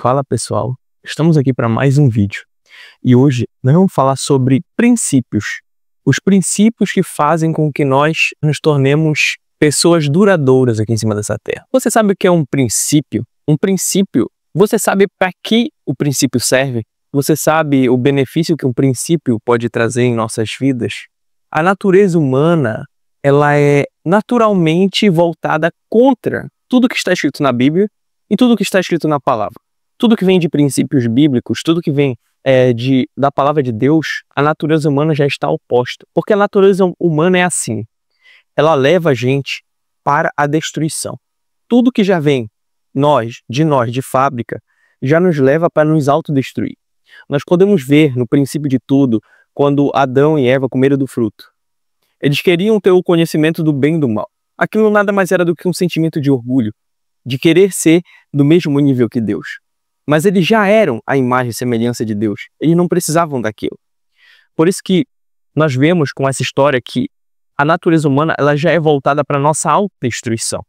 Fala pessoal, estamos aqui para mais um vídeo e hoje nós vamos falar sobre princípios. Os princípios que fazem com que nós nos tornemos pessoas duradouras aqui em cima dessa terra. Você sabe o que é um princípio? Um princípio, você sabe para que o princípio serve? Você sabe o benefício que um princípio pode trazer em nossas vidas? A natureza humana, ela é naturalmente voltada contra tudo que está escrito na Bíblia e tudo que está escrito na palavra. Tudo que vem de princípios bíblicos, tudo que vem da palavra de Deus, a natureza humana já está oposta. Porque a natureza humana é assim. Ela leva a gente para a destruição. Tudo que já vem de fábrica, já nos leva para nos autodestruir. Nós podemos ver no princípio de tudo, quando Adão e Eva comeram do fruto. Eles queriam ter o conhecimento do bem e do mal. Aquilo nada mais era do que um sentimento de orgulho, de querer ser do mesmo nível que Deus. Mas eles já eram a imagem e semelhança de Deus. Eles não precisavam daquilo. Por isso que nós vemos com essa história que a natureza humana ela já é voltada para a nossa autodestruição.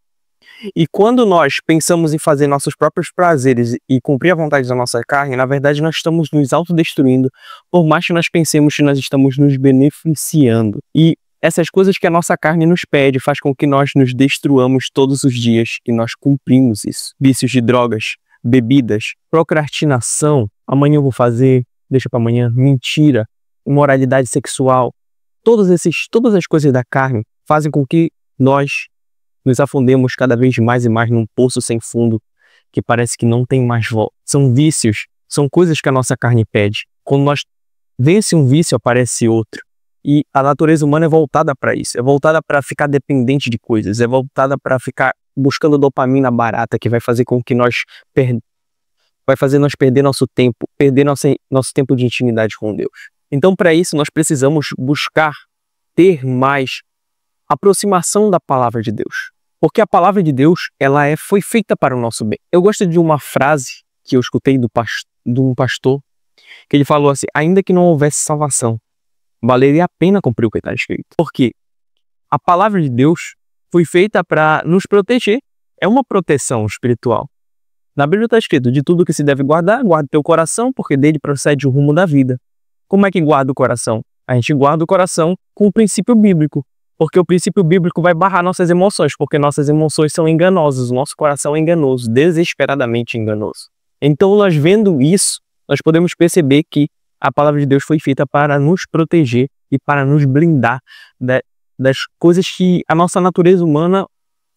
E quando nós pensamos em fazer nossos próprios prazeres e cumprir a vontade da nossa carne, na verdade nós estamos nos autodestruindo, por mais que nós pensemos que nós estamos nos beneficiando. E essas coisas que a nossa carne nos pede faz com que nós nos destruamos todos os dias e nós cumprimos isso. Vícios de drogas, bebidas, procrastinação, amanhã eu vou fazer, deixa para amanhã, mentira, imoralidade sexual, todas as coisas da carne fazem com que nós nos afundemos cada vez mais e mais num poço sem fundo que parece que não tem mais volta. São vícios, são coisas que a nossa carne pede. Quando nós vence um vício, aparece outro. E a natureza humana é voltada para isso, é voltada para ficar dependente de coisas, é voltada para ficar buscando dopamina barata, que vai fazer com que nós perder nosso tempo, perder nosso tempo de intimidade com Deus. Então, para isso, nós precisamos buscar ter mais aproximação da palavra de Deus. Porque a palavra de Deus, foi feita para o nosso bem. Eu gosto de uma frase que eu escutei de um pastor, que ele falou assim: ainda que não houvesse salvação, valeria a pena cumprir o que está escrito. Porque a palavra de Deus foi feita para nos proteger. É uma proteção espiritual. Na Bíblia está escrito: de tudo que se deve guardar, guarda teu coração, porque dele procede o rumo da vida. Como é que guarda o coração? A gente guarda o coração com o princípio bíblico. Porque o princípio bíblico vai barrar nossas emoções, porque nossas emoções são enganosas, o nosso coração é enganoso, desesperadamente enganoso. Então, nós vendo isso, nós podemos perceber que a palavra de Deus foi feita para nos proteger e para nos blindar das coisas que a nossa natureza humana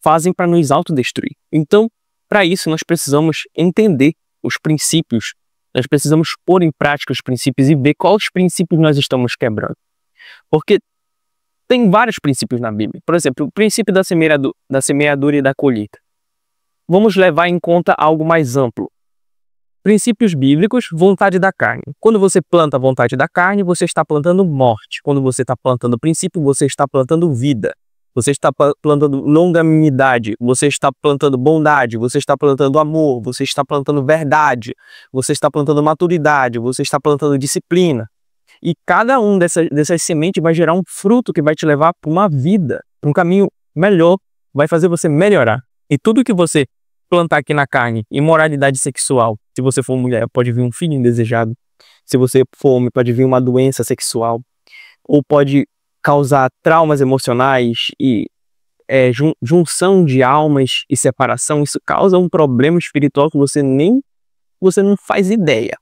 fazem para nos autodestruir. Então, para isso, nós precisamos entender os princípios, nós precisamos pôr em prática os princípios e ver quais princípios nós estamos quebrando. Porque tem vários princípios na Bíblia. Por exemplo, o princípio da semeadura e da colheita. Vamos levar em conta algo mais amplo. Princípios bíblicos, vontade da carne. Quando você planta a vontade da carne, você está plantando morte. Quando você está plantando princípio, você está plantando vida. Você está plantando longanimidade, você está plantando bondade, você está plantando amor, você está plantando verdade, você está plantando maturidade, você está plantando disciplina. E cada um dessas sementes vai gerar um fruto que vai te levar para uma vida, para um caminho melhor, vai fazer você melhorar. E tudo que você plantar aqui na carne, imoralidade sexual, se você for mulher, pode vir um filho indesejado. Se você for homem, pode vir uma doença sexual. Ou pode causar traumas emocionais e junção de almas e separação. Isso causa um problema espiritual que você não faz ideia.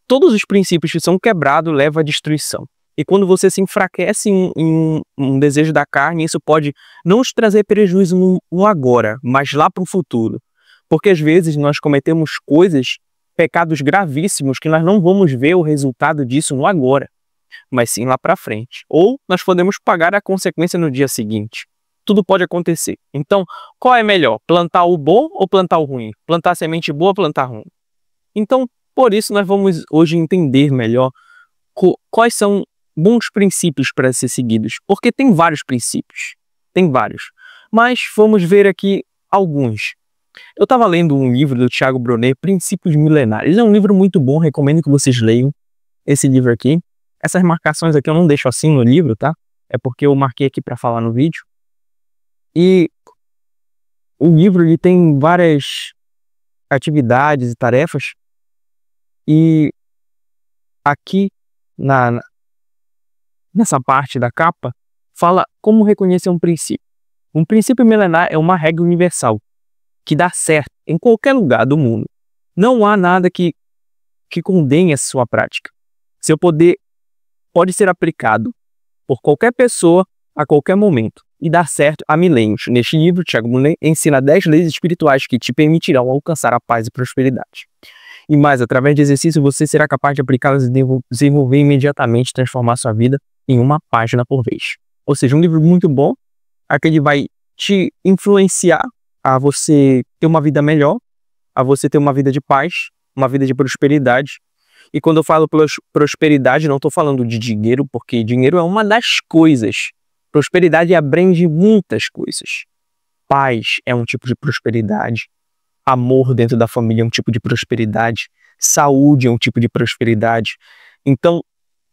Todos os princípios que são quebrados levam à destruição. E quando você se enfraquece em um desejo da carne, isso pode não te trazer prejuízo no agora, mas lá para o futuro. Porque às vezes nós cometemos pecados gravíssimos, que nós não vamos ver o resultado disso no agora, mas sim lá para frente. Ou nós podemos pagar a consequência no dia seguinte. Tudo pode acontecer. Então, qual é melhor? Plantar o bom ou plantar o ruim? Plantar a semente boa ou plantar ruim? Então, por isso, nós vamos hoje entender melhor quais são bons princípios para ser seguidos. Porque tem vários princípios. Tem vários. Mas vamos ver aqui alguns. Eu estava lendo um livro do Tiago Brunet, Princípios Milenares. Ele é um livro muito bom, recomendo que vocês leiam esse livro aqui. Essas marcações aqui eu não deixo assim no livro, tá? É porque eu marquei aqui para falar no vídeo. E o livro ele tem várias atividades e tarefas. E aqui nessa parte da capa fala como reconhecer um princípio. Um princípio milenar é uma regra universal que dá certo em qualquer lugar do mundo. Não há nada que condene a sua prática. Seu poder pode ser aplicado por qualquer pessoa a qualquer momento e dar certo há milênios. Neste livro, Thiago Monet ensina 10 leis espirituais que te permitirão alcançar a paz e prosperidade. E mais, através de exercício, você será capaz de aplicá-las e desenvolver imediatamente, transformar sua vida em uma página por vez. Ou seja, um livro muito bom, aquele vai te influenciar a você ter uma vida melhor, a você ter uma vida de paz, uma vida de prosperidade. E quando eu falo prosperidade, não estou falando de dinheiro, porque dinheiro é uma das coisas. Prosperidade abrange muitas coisas. Paz é um tipo de prosperidade. Amor dentro da família é um tipo de prosperidade. Saúde é um tipo de prosperidade. Então,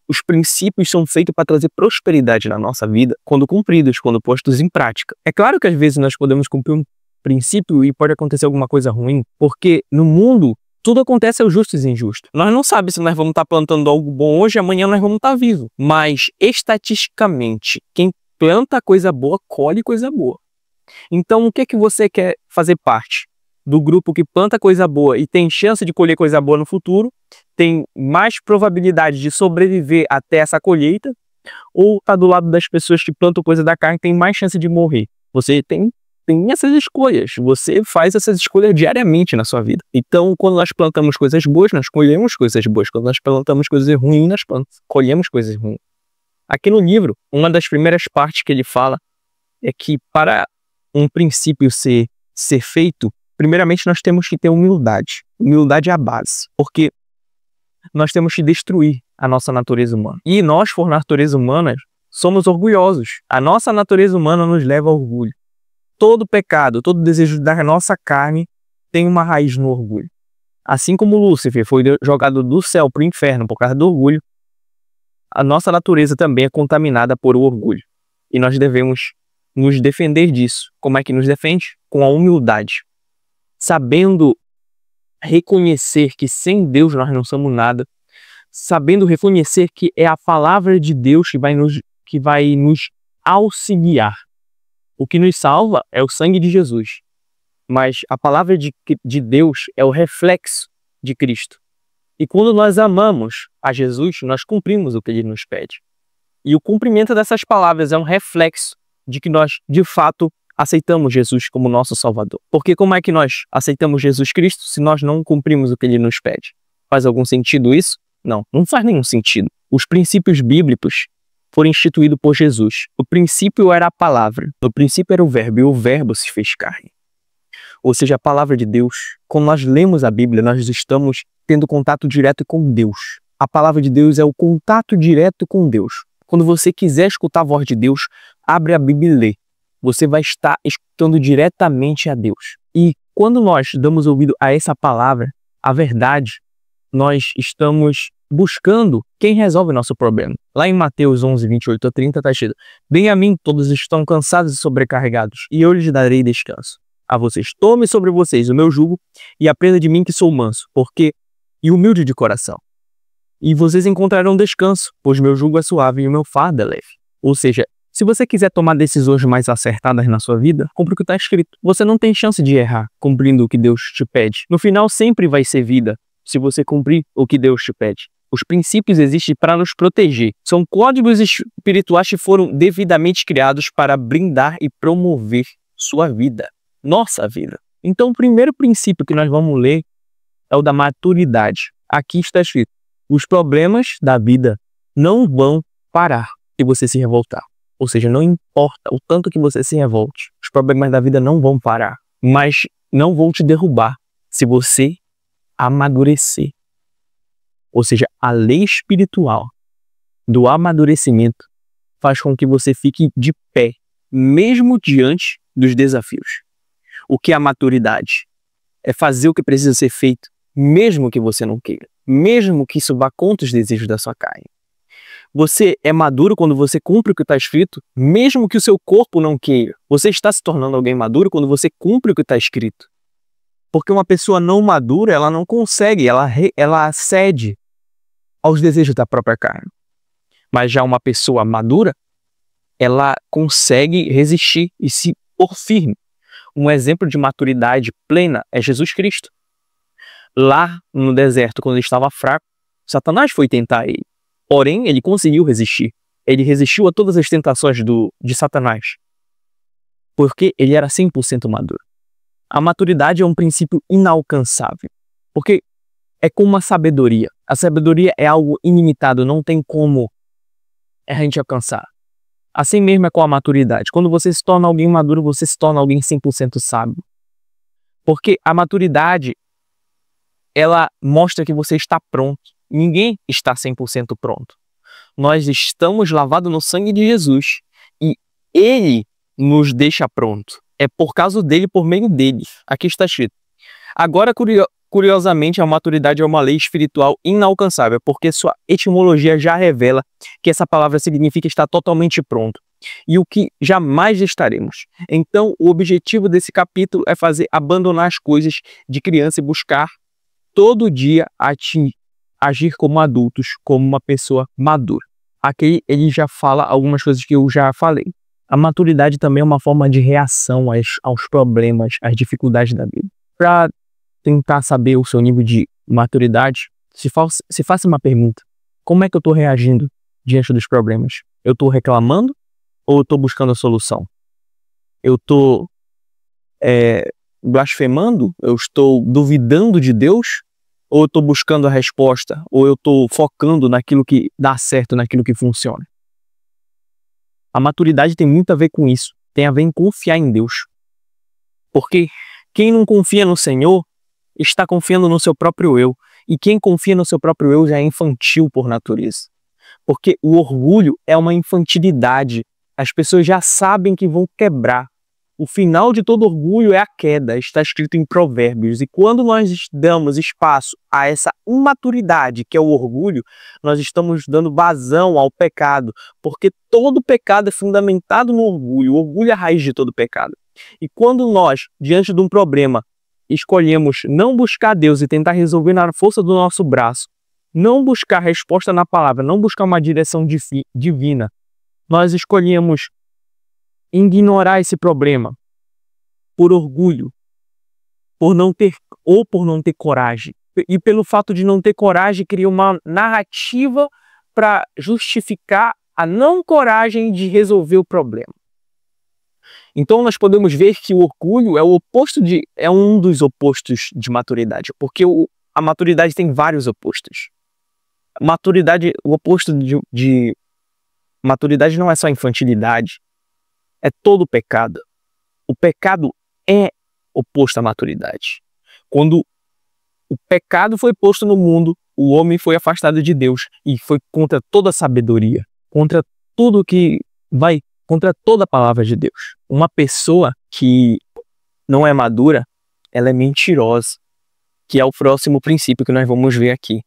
os princípios são feitos para trazer prosperidade na nossa vida quando cumpridos, quando postos em prática. É claro que às vezes nós podemos cumprir um princípio e pode acontecer alguma coisa ruim, porque no mundo tudo acontece aos justos e injustos. Nós não sabemos se nós vamos estar plantando algo bom hoje, amanhã nós vamos estar vivos. Mas, estatisticamente, quem planta coisa boa, colhe coisa boa. Então, o que é que você quer fazer parte? Do grupo que planta coisa boa e tem chance de colher coisa boa no futuro, tem mais probabilidade de sobreviver até essa colheita, ou está do lado das pessoas que plantam coisa da carne e tem mais chance de morrer? Você tem essas escolhas, você faz essas escolhas diariamente na sua vida. Então, quando nós plantamos coisas boas, nós colhemos coisas boas. Quando nós plantamos coisas ruins, nós colhemos coisas ruins. Aqui no livro, uma das primeiras partes que ele fala é que para um princípio ser feito, primeiramente nós temos que ter humildade. Humildade é a base, porque nós temos que destruir a nossa natureza humana. E nós, por natureza humana, somos orgulhosos. A nossa natureza humana nos leva ao orgulho. Todo pecado, todo desejo da nossa carne tem uma raiz no orgulho. Assim como Lúcifer foi jogado do céu para o inferno por causa do orgulho, a nossa natureza também é contaminada por o orgulho. E nós devemos nos defender disso. Como é que nos defende? Com a humildade. Sabendo reconhecer que sem Deus nós não somos nada. Sabendo reconhecer que é a palavra de Deus que vai nos auxiliar. O que nos salva é o sangue de Jesus. Mas a palavra de Deus é o reflexo de Cristo. E quando nós amamos a Jesus, nós cumprimos o que Ele nos pede. E o cumprimento dessas palavras é um reflexo de que nós, de fato, aceitamos Jesus como nosso Salvador. Porque como é que nós aceitamos Jesus Cristo se nós não cumprimos o que Ele nos pede? Faz algum sentido isso? Não, não faz nenhum sentido. Os princípios bíblicos foram instituídos por Jesus. O princípio era a palavra, o princípio era o verbo, e o verbo se fez carne. Ou seja, a palavra de Deus, quando nós lemos a Bíblia, nós estamos tendo contato direto com Deus. A palavra de Deus é o contato direto com Deus. Quando você quiser escutar a voz de Deus, abre a Bíblia e lê. Você vai estar escutando diretamente a Deus. E quando nós damos ouvido a essa palavra, a verdade, nós estamos buscando quem resolve nosso problema. Lá em Mateus 11, 28 a 30 está escrito: "Vem a mim, todos estão cansados e sobrecarregados, e eu lhes darei descanso. A vocês, tome sobre vocês o meu jugo e aprenda de mim que sou manso, e humilde de coração. E vocês encontrarão descanso, pois meu jugo é suave e o meu fardo é leve." Ou seja, se você quiser tomar decisões mais acertadas na sua vida, cumpra o que está escrito. Você não tem chance de errar cumprindo o que Deus te pede. No final sempre vai ser vida, se você cumprir o que Deus te pede. Os princípios existem para nos proteger. São códigos espirituais que foram devidamente criados para brindar e promover sua vida, nossa vida. Então, o primeiro princípio que nós vamos ler é o da maturidade. Aqui está escrito: os problemas da vida não vão parar se você se revoltar. Ou seja, não importa o tanto que você se revolte, os problemas da vida não vão parar, mas não vão te derrubar se você amadurecer. Ou seja, a lei espiritual do amadurecimento faz com que você fique de pé, mesmo diante dos desafios. O que é a maturidade? É fazer o que precisa ser feito, mesmo que você não queira, mesmo que isso vá contra os desejos da sua carne. Você é maduro quando você cumpre o que está escrito, mesmo que o seu corpo não queira. Você está se tornando alguém maduro quando você cumpre o que está escrito. Porque uma pessoa não madura, ela não consegue, ela cede aos desejos da própria carne. Mas já uma pessoa madura, ela consegue resistir e se pôr firme. Um exemplo de maturidade plena é Jesus Cristo. Lá no deserto, quando ele estava fraco, Satanás foi tentar ele. Porém, ele conseguiu resistir. Ele resistiu a todas as tentações de Satanás. Porque ele era 100% maduro. A maturidade é um princípio inalcançável. Porque é como a sabedoria. A sabedoria é algo ilimitado, não tem como a gente alcançar. Assim mesmo é com a maturidade. Quando você se torna alguém maduro, você se torna alguém 100% sábio. Porque a maturidade, ela mostra que você está pronto. Ninguém está 100% pronto. Nós estamos lavados no sangue de Jesus. E Ele nos deixa pronto. É por causa dele, por meio dele. Aqui está escrito. Agora, curiosamente, a maturidade é uma lei espiritual inalcançável, porque sua etimologia já revela que essa palavra significa estar totalmente pronto. E o que jamais estaremos. Então, o objetivo desse capítulo é abandonar as coisas de criança e buscar todo dia agir como adultos, como uma pessoa madura. Aqui ele já fala algumas coisas que eu já falei. A maturidade também é uma forma de reação aos problemas, às dificuldades da vida. Para tentar saber o seu nível de maturidade, se faça uma pergunta. Como é que eu estou reagindo diante dos problemas? Eu estou reclamando ou eu estou buscando a solução? Eu estou blasfemando? Eu estou duvidando de Deus? Ou eu estou buscando a resposta? Ou eu estou focando naquilo que dá certo, naquilo que funciona? A maturidade tem muito a ver com isso. Tem a ver em confiar em Deus. Porque quem não confia no Senhor está confiando no seu próprio eu. E quem confia no seu próprio eu já é infantil por natureza. Porque o orgulho é uma infantilidade. As pessoas já sabem que vão quebrar. O final de todo orgulho é a queda. Está escrito em Provérbios. E quando nós damos espaço a essa imaturidade, que é o orgulho, nós estamos dando vazão ao pecado. Porque todo pecado é fundamentado no orgulho. O orgulho é a raiz de todo pecado. E quando nós, diante de um problema, escolhemos não buscar Deus e tentar resolver na força do nosso braço, não buscar resposta na palavra, não buscar uma direção divina, nós escolhemos ignorar esse problema por orgulho, por não ter coragem. E pelo fato de não ter coragem, cria uma narrativa para justificar a não coragem de resolver o problema. Então nós podemos ver que o orgulho é um dos opostos de maturidade, porque a maturidade tem vários opostos. O oposto de maturidade não é só infantilidade, é todo pecado. O pecado é oposto à maturidade. Quando o pecado foi posto no mundo, o homem foi afastado de Deus e foi contra toda a sabedoria, contra tudo que vai contra toda a palavra de Deus. Uma pessoa que não é madura, ela é mentirosa, que é o próximo princípio que nós vamos ver aqui.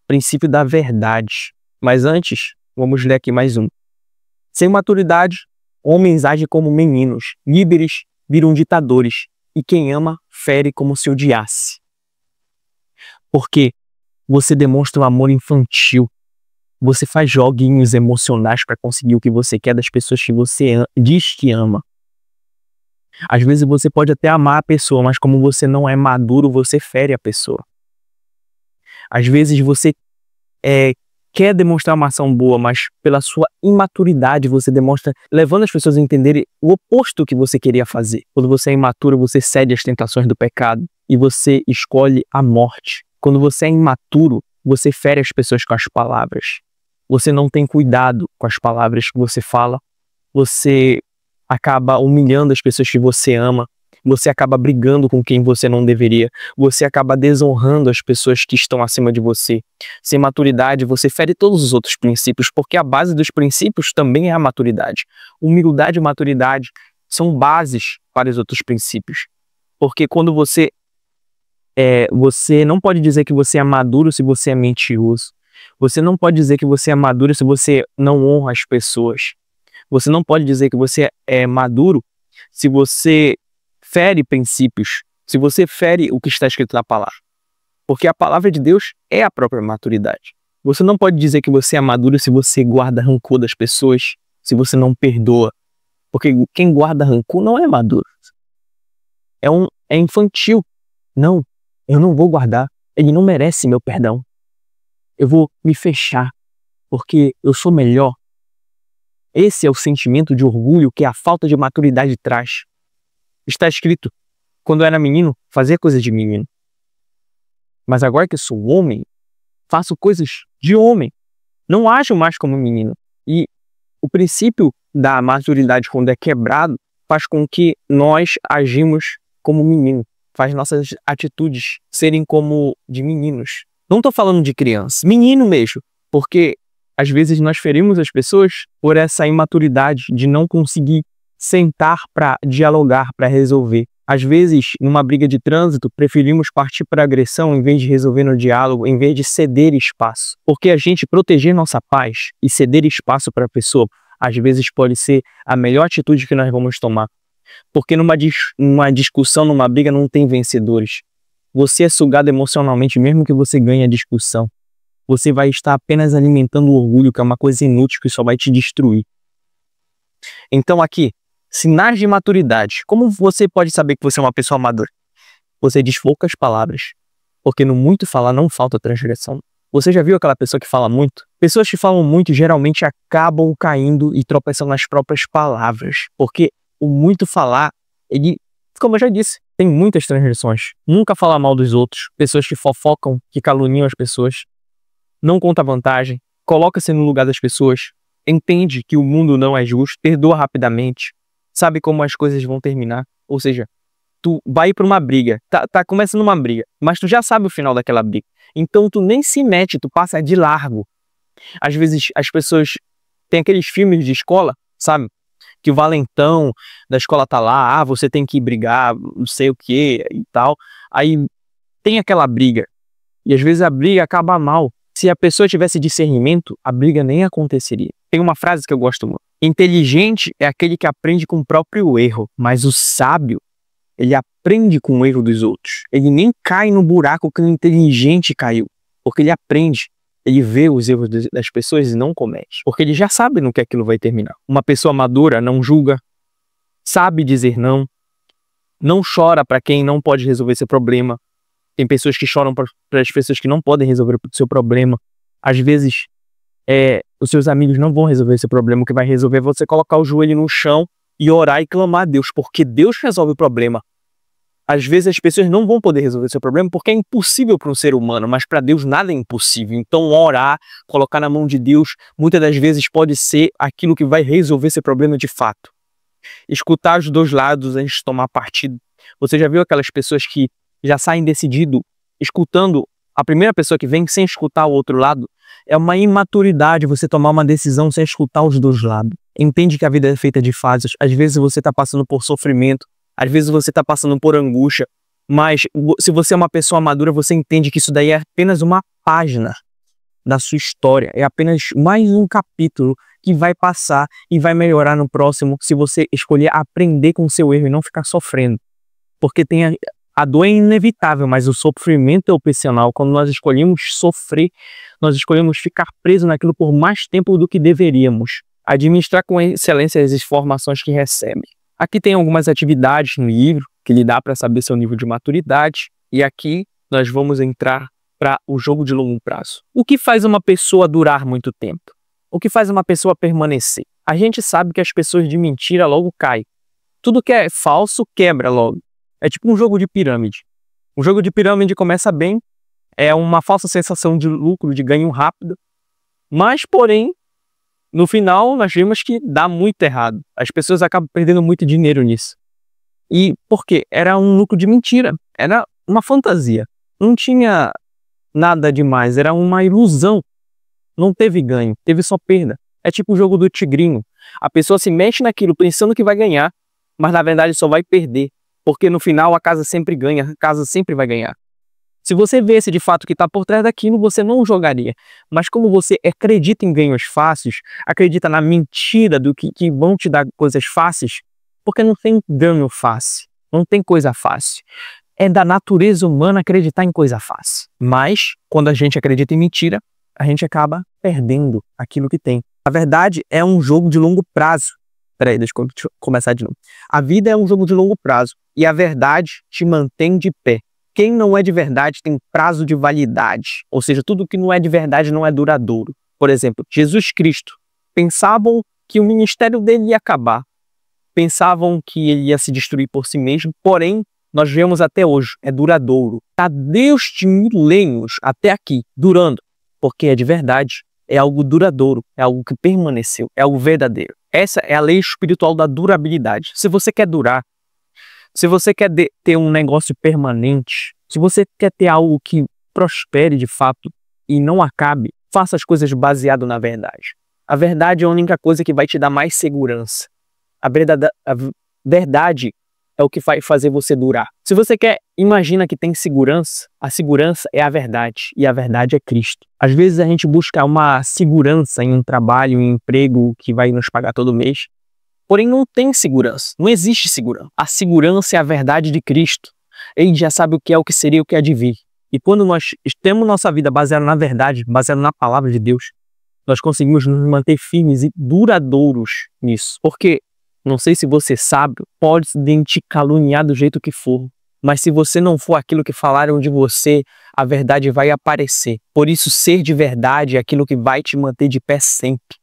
Princípio da verdade. Mas antes, vamos ler aqui mais um. Sem maturidade, homens agem como meninos, líderes viram ditadores, e quem ama, fere como se odiasse. Porque você demonstra um amor infantil. Você faz joguinhos emocionais para conseguir o que você quer das pessoas que você diz que ama. Às vezes você pode até amar a pessoa, mas como você não é maduro, você fere a pessoa. Às vezes você quer demonstrar uma ação boa, mas pela sua imaturidade você demonstra, levando as pessoas a entenderem o oposto que você queria fazer. Quando você é imaturo, você cede às tentações do pecado e você escolhe a morte. Quando você é imaturo, você fere as pessoas com as palavras. Você não tem cuidado com as palavras que você fala. Você acaba humilhando as pessoas que você ama. Você acaba brigando com quem você não deveria. Você acaba desonrando as pessoas que estão acima de você. Sem maturidade, você fere todos os outros princípios, porque a base dos princípios também é a maturidade. Humildade e maturidade são bases para os outros princípios. Porque quando você não pode dizer que você é maduro se você é mentiroso. Você não pode dizer que você é maduro se você não honra as pessoas. Você não pode dizer que você é maduro se você fere princípios, se você fere o que está escrito na palavra. Porque a palavra de Deus é a própria maturidade. Você não pode dizer que você é maduro se você guarda rancor das pessoas, se você não perdoa. Porque quem guarda rancor não é maduro. É infantil. Não, eu não vou guardar. Ele não merece meu perdão. Eu vou me fechar, porque eu sou melhor. Esse é o sentimento de orgulho que a falta de maturidade traz. Está escrito, quando eu era menino, fazia coisas de menino. Mas agora que eu sou homem, faço coisas de homem. Não ajo mais como menino. E o princípio da maturidade, quando é quebrado, faz com que nós agimos como menino. Faz nossas atitudes serem como de meninos. Não estou falando de criança, menino mesmo. Porque às vezes nós ferimos as pessoas por essa imaturidade de não conseguir sentar para dialogar, para resolver. Às vezes, numa briga de trânsito, preferimos partir para a agressão em vez de resolver no diálogo, em vez de ceder espaço. Porque a gente proteger nossa paz e ceder espaço para a pessoa, às vezes pode ser a melhor atitude que nós vamos tomar. Porque numa discussão, numa briga, não tem vencedores. Você é sugado emocionalmente, mesmo que você ganhe a discussão. Você vai estar apenas alimentando o orgulho, que é uma coisa inútil, que só vai te destruir. Então aqui, sinais de maturidade. Como você pode saber que você é uma pessoa madura? Você diz poucas palavras, porque no muito falar não falta transgressão. Você já viu aquela pessoa que fala muito? Pessoas que falam muito geralmente acabam caindo e tropeçando nas próprias palavras, porque o muito falar, ele, como eu já disse, tem muitas transgressões. Nunca falar mal dos outros, pessoas que fofocam, que caluniam as pessoas, não conta vantagem, coloca-se no lugar das pessoas, entende que o mundo não é justo, perdoa rapidamente, sabe como as coisas vão terminar. Ou seja, tu vai para uma briga, tá começando uma briga, mas tu já sabe o final daquela briga. Então tu nem se mete, tu passa de largo. Às vezes as pessoas têm aqueles filmes de escola, sabe? Que o valentão da escola tá lá, você tem que brigar, não sei o que e tal. Aí tem aquela briga. E às vezes a briga acaba mal. Se a pessoa tivesse discernimento, a briga nem aconteceria. Tem uma frase que eu gosto muito. Inteligente é aquele que aprende com o próprio erro, mas o sábio, ele aprende com o erro dos outros. Ele nem cai no buraco que o inteligente caiu, porque ele aprende. Ele vê os erros das pessoas e não comete, porque ele já sabe no que aquilo vai terminar. Uma pessoa madura não julga, sabe dizer não chora para quem não pode resolver seu problema. Tem pessoas que choram para as pessoas que não podem resolver o seu problema. Às vezes, os seus amigos não vão resolver esse problema. O que vai resolver é você colocar o joelho no chão e orar e clamar a Deus, porque Deus resolve o problema. Às vezes as pessoas não vão poder resolver seu problema porque é impossível para um ser humano, mas para Deus nada é impossível. Então orar, colocar na mão de Deus, muitas das vezes pode ser aquilo que vai resolver seu problema de fato. Escutar os dois lados antes de tomar partido. Você já viu aquelas pessoas que já saem decidido, escutando a primeira pessoa que vem sem escutar o outro lado? É uma imaturidade você tomar uma decisão sem escutar os dois lados. Entende que a vida é feita de fases. Às vezes você está passando por sofrimento, às vezes você está passando por angústia, mas se você é uma pessoa madura, você entende que isso daí é apenas uma página da sua história. É apenas mais um capítulo que vai passar e vai melhorar no próximo se você escolher aprender com o seu erro e não ficar sofrendo. Porque a dor é inevitável, mas o sofrimento é opcional. Quando nós escolhemos sofrer, nós escolhemos ficar preso naquilo por mais tempo do que deveríamos. Administrar com excelência as informações que recebe. Aqui tem algumas atividades no livro que lhe dá para saber seu nível de maturidade. E aqui nós vamos entrar para o jogo de longo prazo. O que faz uma pessoa durar muito tempo? O que faz uma pessoa permanecer? A gente sabe que as pessoas de mentira logo caem. Tudo que é falso quebra logo. É tipo um jogo de pirâmide. Um jogo de pirâmide começa bem, é uma falsa sensação de lucro, de ganho rápido, mas, porém, no final nós vemos que dá muito errado. As pessoas acabam perdendo muito dinheiro nisso. E por quê? Era um lucro de mentira, era uma fantasia. Não tinha nada demais, era uma ilusão. Não teve ganho, teve só perda. É tipo o jogo do tigrinho. A pessoa se mexe naquilo pensando que vai ganhar, mas na verdade só vai perder. Porque no final a casa sempre ganha, a casa sempre vai ganhar. Se você visse de fato o que está por trás daquilo, você não jogaria. Mas como você acredita em ganhos fáceis, acredita na mentira do que vão te dar coisas fáceis, porque não tem ganho fácil, não tem coisa fácil. É da natureza humana acreditar em coisa fácil. Mas, quando a gente acredita em mentira, a gente acaba perdendo aquilo que tem. A verdade é um jogo de longo prazo. Peraí, deixa eu começar de novo. A vida é um jogo de longo prazo e a verdade te mantém de pé. Quem não é de verdade tem prazo de validade. Ou seja, tudo que não é de verdade não é duradouro. Por exemplo, Jesus Cristo. Pensavam que o ministério dele ia acabar. Pensavam que ele ia se destruir por si mesmo. Porém, nós vemos até hoje, é duradouro. Está Deus de milênios até aqui, durando. Porque é de verdade, é algo duradouro, é algo que permaneceu, é algo verdadeiro. Essa é a lei espiritual da durabilidade. Se você quer durar, se você quer ter um negócio permanente, se você quer ter algo que prospere de fato e não acabe, faça as coisas baseado na verdade. A verdade é a única coisa que vai te dar mais segurança. A verdade é o que vai fazer você durar. Se você imagina que tem segurança, a segurança é a verdade, e a verdade é Cristo. Às vezes a gente busca uma segurança em um trabalho, em um emprego que vai nos pagar todo mês, porém não tem segurança, não existe segurança. A segurança é a verdade de Cristo. Ele já sabe o que é, o que seria, o que há de vir. E quando nós temos nossa vida baseada na verdade, baseada na palavra de Deus, nós conseguimos nos manter firmes e duradouros nisso. Porque não sei se você sabe, pode te caluniar do jeito que for, mas se você não for aquilo que falaram de você, a verdade vai aparecer. Por isso, ser de verdade é aquilo que vai te manter de pé sempre.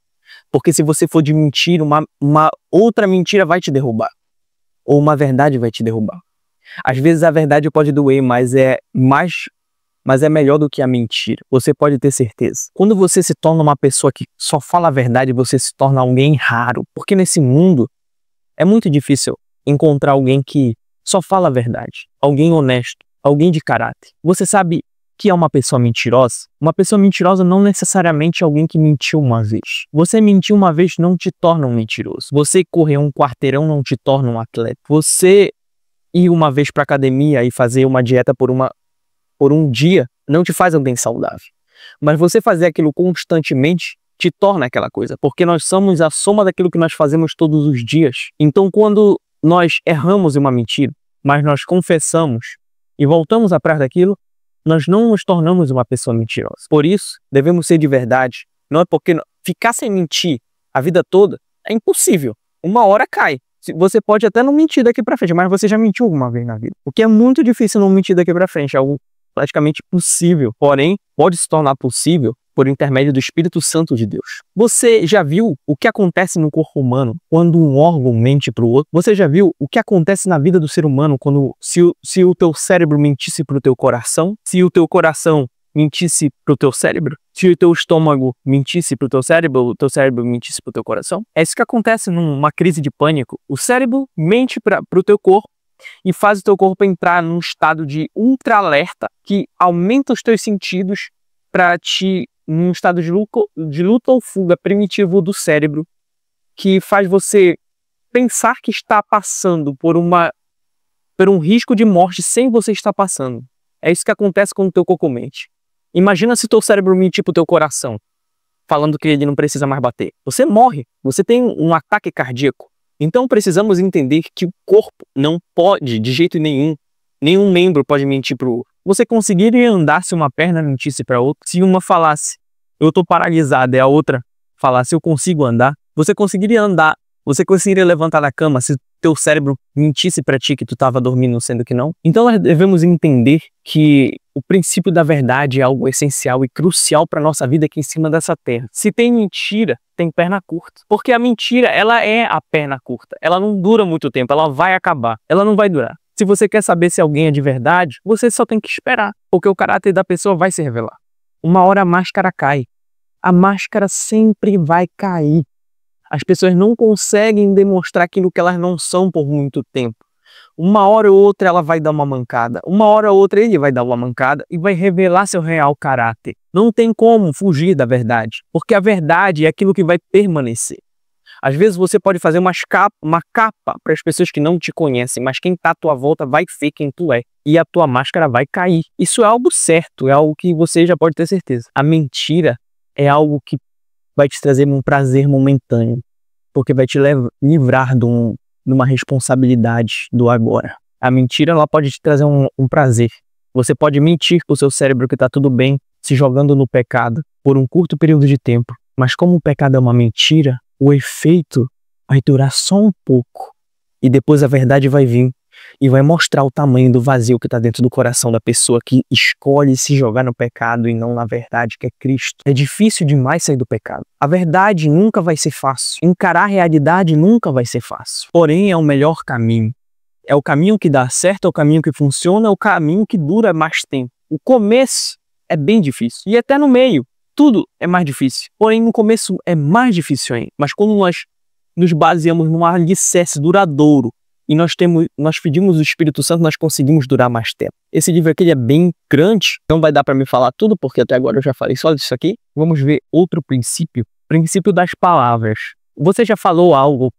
Porque se você for de mentira, uma outra mentira vai te derrubar. Ou uma verdade vai te derrubar. Às vezes a verdade pode doer, mas é melhor do que a mentira. Você pode ter certeza. Quando você se torna uma pessoa que só fala a verdade, você se torna alguém raro. Porque nesse mundo, é muito difícil encontrar alguém que só fala a verdade, alguém honesto, alguém de caráter. Você sabe que é uma pessoa mentirosa? Uma pessoa mentirosa não necessariamente é alguém que mentiu uma vez. Você mentir uma vez não te torna um mentiroso. Você correr um quarteirão não te torna um atleta. Você ir uma vez para academia e fazer uma dieta por um dia não te faz alguém saudável. Mas você fazer aquilo constantemente te torna aquela coisa, porque nós somos a soma daquilo que nós fazemos todos os dias. Então, quando nós erramos em uma mentira, mas nós confessamos e voltamos atrás daquilo, nós não nos tornamos uma pessoa mentirosa. Por isso, devemos ser de verdade. Não é porque ficar sem mentir a vida toda é impossível. Uma hora cai. Você pode até não mentir daqui para frente, mas você já mentiu alguma vez na vida. O que é muito difícil não mentir daqui para frente, é algo praticamente possível. Porém, pode se tornar possível por intermédio do Espírito Santo de Deus. Você já viu o que acontece no corpo humano quando um órgão mente para o outro? Você já viu o que acontece na vida do ser humano quando se o teu cérebro mentisse para o teu coração? Se o teu coração mentisse para o teu cérebro? Se o teu estômago mentisse para o teu cérebro mentisse para o teu coração? É isso que acontece numa crise de pânico. O cérebro mente para o teu corpo e faz o teu corpo entrar num estado de ultra-alerta que aumenta os teus sentidos para num estado de luta ou fuga primitivo do cérebro, que faz você pensar que está passando por um risco de morte sem você estar passando. É isso que acontece quando o teu corpo mente. Imagina se o teu cérebro mentir pro teu coração, falando que ele não precisa mais bater. Você morre, você tem um ataque cardíaco. Então precisamos entender que o corpo não pode, de jeito nenhum membro pode mentir pro outro. Você conseguiria andar se uma perna mentisse para outra? Se uma falasse, eu tô paralisada, e a outra falasse, eu consigo andar? Você conseguiria andar? Você conseguiria levantar da cama se teu cérebro mentisse para ti que tu estava dormindo, sendo que não? Então nós devemos entender que o princípio da verdade é algo essencial e crucial para nossa vida aqui em cima dessa terra. Se tem mentira, tem perna curta. Porque a mentira, ela é a perna curta. Ela não dura muito tempo, ela vai acabar. Ela não vai durar. Se você quer saber se alguém é de verdade, você só tem que esperar, porque o caráter da pessoa vai se revelar. Uma hora a máscara cai. A máscara sempre vai cair. As pessoas não conseguem demonstrar aquilo que elas não são por muito tempo. Uma hora ou outra ela vai dar uma mancada. Uma hora ou outra ele vai dar uma mancada e vai revelar seu real caráter. Não tem como fugir da verdade, porque a verdade é aquilo que vai permanecer. Às vezes você pode fazer uma capa para as pessoas que não te conhecem, mas quem está à tua volta vai ver quem tu é. E a tua máscara vai cair. Isso é algo certo, é algo que você já pode ter certeza. A mentira é algo que vai te trazer um prazer momentâneo, porque vai te livrar de uma responsabilidade do agora. A mentira, ela pode te trazer um prazer. Você pode mentir para o seu cérebro que está tudo bem, se jogando no pecado por um curto período de tempo. Mas como o pecado é uma mentira, o efeito vai durar só um pouco. E depois a verdade vai vir e vai mostrar o tamanho do vazio que está dentro do coração da pessoa que escolhe se jogar no pecado e não na verdade, que é Cristo. É difícil demais sair do pecado. A verdade nunca vai ser fácil. Encarar a realidade nunca vai ser fácil. Porém, é o melhor caminho. É o caminho que dá certo, é o caminho que funciona, é o caminho que dura mais tempo. O começo é bem difícil. E até no meio, tudo é mais difícil. Porém, no começo é mais difícil ainda. Mas quando nós nos baseamos num alicerce duradouro e nós pedimos o Espírito Santo, nós conseguimos durar mais tempo. Esse livro aqui é bem grande, não vai dar para me falar tudo, porque até agora eu já falei só disso aqui. Vamos ver outro princípio, princípio das palavras. Você já falou algo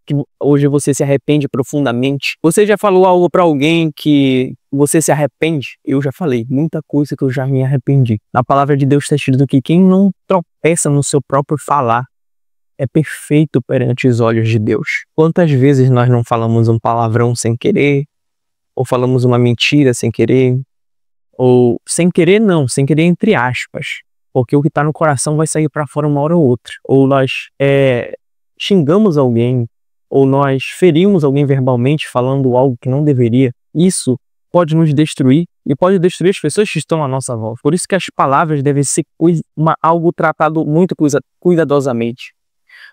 que hoje você se arrepende profundamente? Você já falou algo para alguém que você se arrepende? Eu já falei muita coisa que eu já me arrependi. Na palavra de Deus está escrito que quem não tropeça no seu próprio falar é perfeito perante os olhos de Deus. Quantas vezes nós não falamos um palavrão sem querer, ou falamos uma mentira sem querer, ou sem querer não, sem querer entre aspas, porque o que está no coração vai sair para fora uma hora ou outra. Ou nós xingamos alguém, ou nós ferimos alguém verbalmente falando algo que não deveria. Isso pode nos destruir e pode destruir as pessoas que estão à nossa volta. Por isso que as palavras devem ser algo tratado muito cuidadosamente.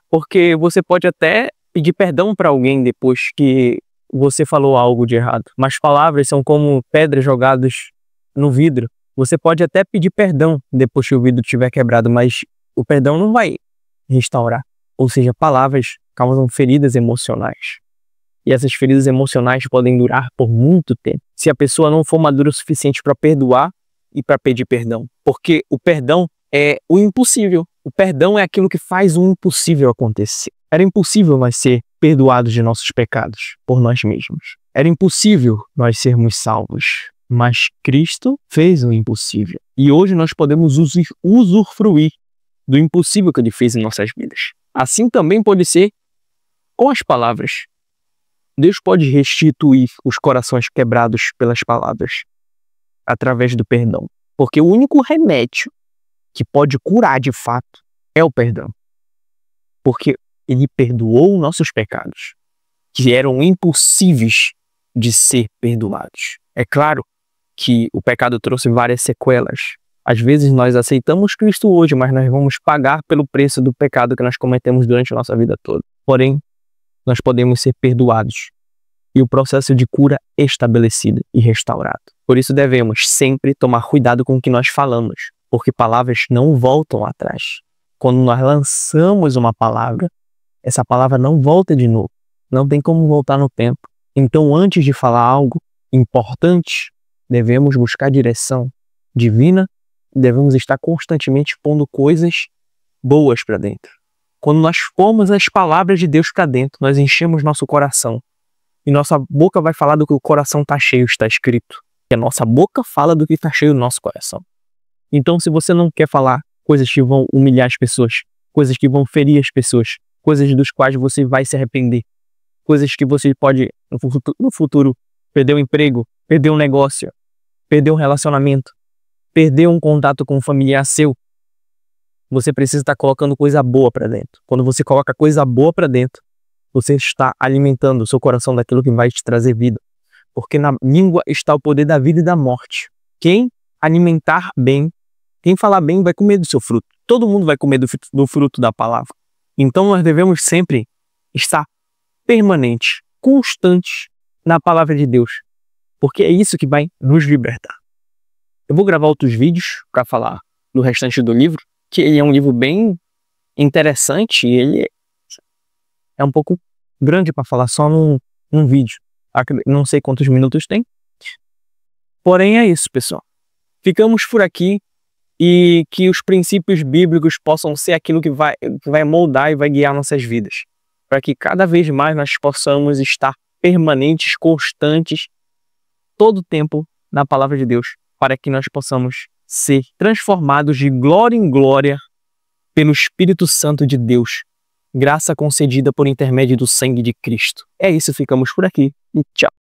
Porque você pode até pedir perdão para alguém depois que você falou algo de errado. Mas palavras são como pedras jogadas no vidro. Você pode até pedir perdão depois que o vidro estiver quebrado, mas o perdão não vai restaurar. Ou seja, palavras causam feridas emocionais. E essas feridas emocionais podem durar por muito tempo, se a pessoa não for madura o suficiente para perdoar e para pedir perdão. Porque o perdão é o impossível. O perdão é aquilo que faz o impossível acontecer. Era impossível nós ser perdoados de nossos pecados por nós mesmos. Era impossível nós sermos salvos. Mas Cristo fez o impossível. E hoje nós podemos usufruir do impossível que Ele fez em nossas vidas. Assim também pode ser com as palavras. Deus pode restituir os corações quebrados pelas palavras através do perdão. Porque o único remédio que pode curar de fato é o perdão. Porque Ele perdoou nossos pecados, que eram impossíveis de ser perdoados. É claro que o pecado trouxe várias sequelas. Às vezes nós aceitamos Cristo hoje, mas nós vamos pagar pelo preço do pecado que nós cometemos durante a nossa vida toda. Porém, nós podemos ser perdoados e o processo de cura estabelecido e restaurado. Por isso devemos sempre tomar cuidado com o que nós falamos, porque palavras não voltam atrás. Quando nós lançamos uma palavra, essa palavra não volta de novo. Não tem como voltar no tempo. Então, antes de falar algo importante, devemos buscar direção divina e devemos estar constantemente pondo coisas boas para dentro. Quando nós pomos as palavras de Deus para dentro, nós enchemos nosso coração. E nossa boca vai falar do que o coração está cheio, está escrito. E a nossa boca fala do que está cheio no nosso coração. Então, se você não quer falar coisas que vão humilhar as pessoas, coisas que vão ferir as pessoas, coisas dos quais você vai se arrepender, coisas que você pode, no futuro, perder o emprego, perder um negócio, perder um relacionamento, perder um contato com um familiar seu, você precisa estar colocando coisa boa para dentro. Quando você coloca coisa boa para dentro, você está alimentando o seu coração daquilo que vai te trazer vida. Porque na língua está o poder da vida e da morte. Quem alimentar bem, quem falar bem vai comer do seu fruto. Todo mundo vai comer do fruto da palavra. Então nós devemos sempre estar permanentes, constantes na palavra de Deus. Porque é isso que vai nos libertar. Eu vou gravar outros vídeos para falar do restante do livro, que ele é um livro bem interessante e ele é um pouco grande para falar só num vídeo. Não sei quantos minutos tem. Porém é isso, pessoal. Ficamos por aqui e que os princípios bíblicos possam ser aquilo que vai moldar e vai guiar nossas vidas. Para que cada vez mais nós possamos estar permanentes, constantes, todo o tempo na palavra de Deus. Para que nós possamos ser transformados de glória em glória pelo Espírito Santo de Deus. Graça concedida por intermédio do sangue de Cristo. É isso, ficamos por aqui e tchau.